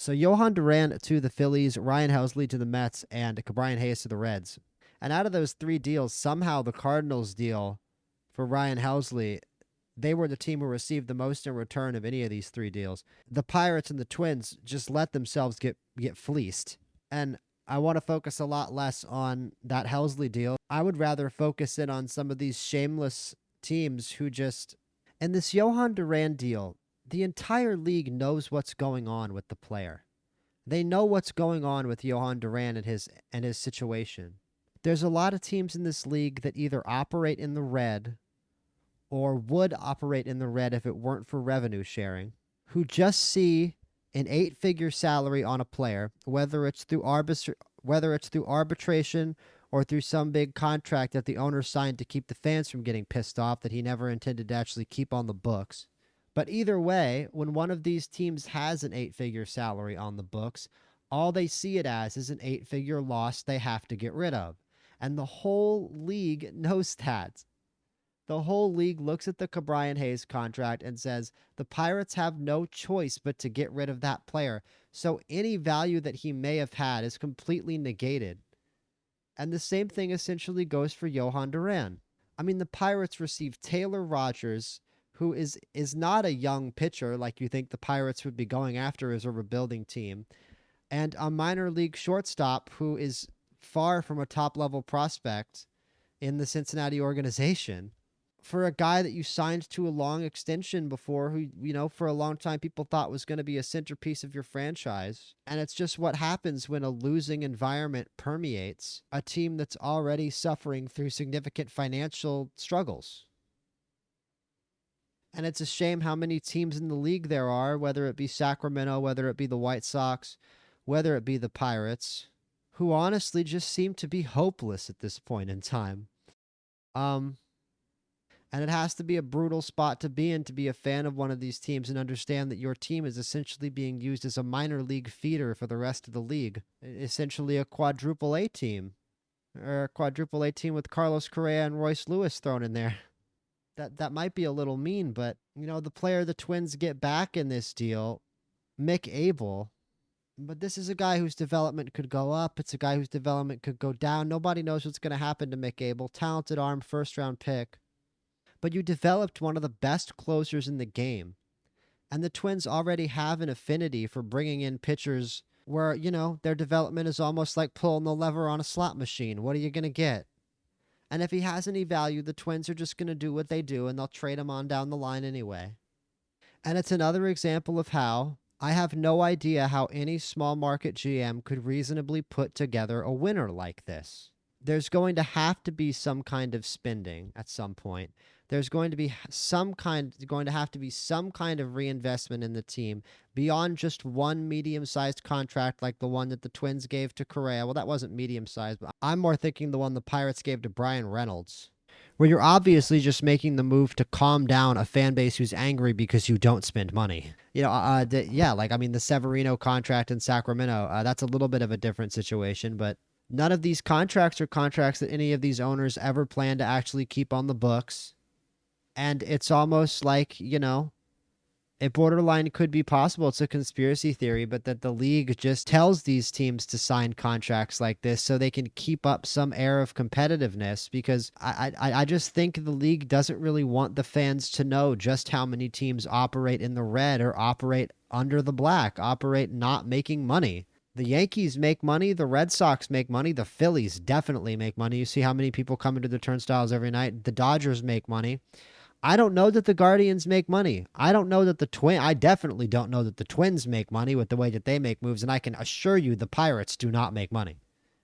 So Jhoan Duran to the Phillies, Ryan Helsley to the Mets, and Brian Hayes to the Reds. And out of those three deals, somehow the Cardinals deal for Ryan Helsley, they were the team who received the most in return of any of these three deals. The Pirates and the Twins just let themselves get fleeced. And I want to focus a lot less on that Helsley deal. I would rather focus in on some of these shameless teams who just... And this Jhoan Duran deal, the entire league knows what's going on with the player. They know what's going on with Jhoan Duran and his situation. There's a lot of teams in this league that either operate in the red or would operate in the red if it weren't for revenue sharing, who just see an 8-figure salary on a player, whether it's through arbitration or through some big contract that the owner signed to keep the fans from getting pissed off that he never intended to actually keep on the books. But either way, when one of these teams has an 8-figure salary on the books, all they see it as is an 8-figure loss they have to get rid of. And the whole league knows that. The whole league looks at the Brian Hayes contract and says the Pirates have no choice but to get rid of that player. So any value that he may have had is completely negated. And the same thing essentially goes for Jhoan Duran. I mean, the Pirates received Taylor Rogers, who is not a young pitcher like you think the Pirates would be going after as a rebuilding team, and a minor league shortstop who is far from a top-level prospect in the Cincinnati organization, for a guy that you signed to a long extension before, who, you know, for a long time people thought was going to be a centerpiece of your franchise. And it's just what happens when a losing environment permeates a team that's already suffering through significant financial struggles. And it's a shame how many teams in the league there are, whether it be Sacramento, whether it be the White Sox, whether it be the Pirates, who honestly just seem to be hopeless at this point in time. And it has to be a brutal spot to be in to be a fan of one of these teams and understand that your team is essentially being used as a minor league feeder for the rest of the league. Essentially a quadruple A team. Or a quadruple A team with Carlos Correa and Royce Lewis thrown in there. That might be a little mean, but, you know, the player the Twins get back in this deal, Mick Abel, but this is a guy whose development could go up. It's a guy whose development could go down. Nobody knows what's going to happen to Mick Abel. Talented arm, first-round pick. But you developed one of the best closers in the game. And the Twins already have an affinity for bringing in pitchers where, you know, their development is almost like pulling the lever on a slot machine. What are you going to get? And if he has any value, the Twins are just going to do what they do, and they'll trade him on down the line anyway. And it's another example of how I have no idea how any small market GM could reasonably put together a winner like this. There's going to have to be some kind of spending at some point. There's going to have to be some kind of reinvestment in the team beyond just one medium-sized contract like the one that the Twins gave to Correa. Well, that wasn't medium-sized, but I'm more thinking the one the Pirates gave to Brian Reynolds, where you're obviously just making the move to calm down a fan base who's angry because you don't spend money. You know, the Severino contract in Sacramento, that's a little bit of a different situation, but none of these contracts are contracts that any of these owners ever plan to actually keep on the books. And it's almost like, you know, it borderline could be possible. It's a conspiracy theory, but that the league just tells these teams to sign contracts like this so they can keep up some air of competitiveness, because I just think the league doesn't really want the fans to know just how many teams operate in the red or operate under the black, operate not making money. The Yankees make money. The Red Sox make money. The Phillies definitely make money. You see how many people come into the turnstiles every night. The Dodgers make money. I don't know that the Guardians make money. I definitely don't know that the Twins make money with the way that they make moves, and I can assure you the Pirates do not make money.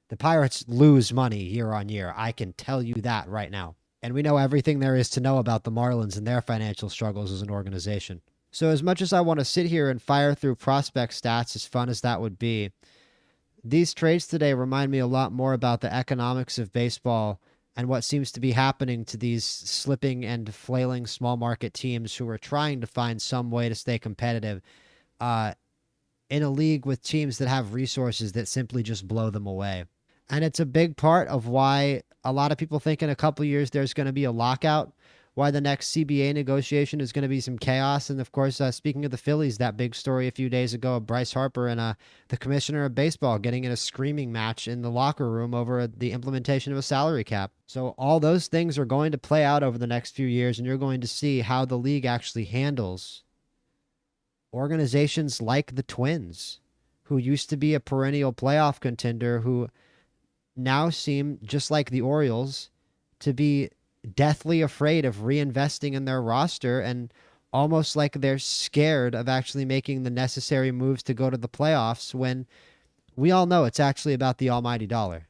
The Pirates lose money year on year. I can tell you that right now. And we know everything there is to know about the Marlins and their financial struggles as an organization. So as much as I want to sit here and fire through prospect stats, as fun as that would be, these trades today remind me a lot more about the economics of baseball and what seems to be happening to these slipping and flailing small market teams who are trying to find some way to stay competitive in a league with teams that have resources that simply just blow them away. And it's a big part of why a lot of people think in a couple years there's going to be a lockout. why the next CBA negotiation is going to be some chaos. And of course, speaking of the Phillies, that big story a few days ago of Bryce Harper and the commissioner of baseball getting in a screaming match in the locker room over the implementation of a salary cap. So all those things are going to play out over the next few years, and you're going to see how the league actually handles organizations like the Twins, who used to be a perennial playoff contender, who now seem, just like the Orioles, to be deathly afraid of reinvesting in their roster, and almost like they're scared of actually making the necessary moves to go to the playoffs, when we all know it's actually about the almighty dollar.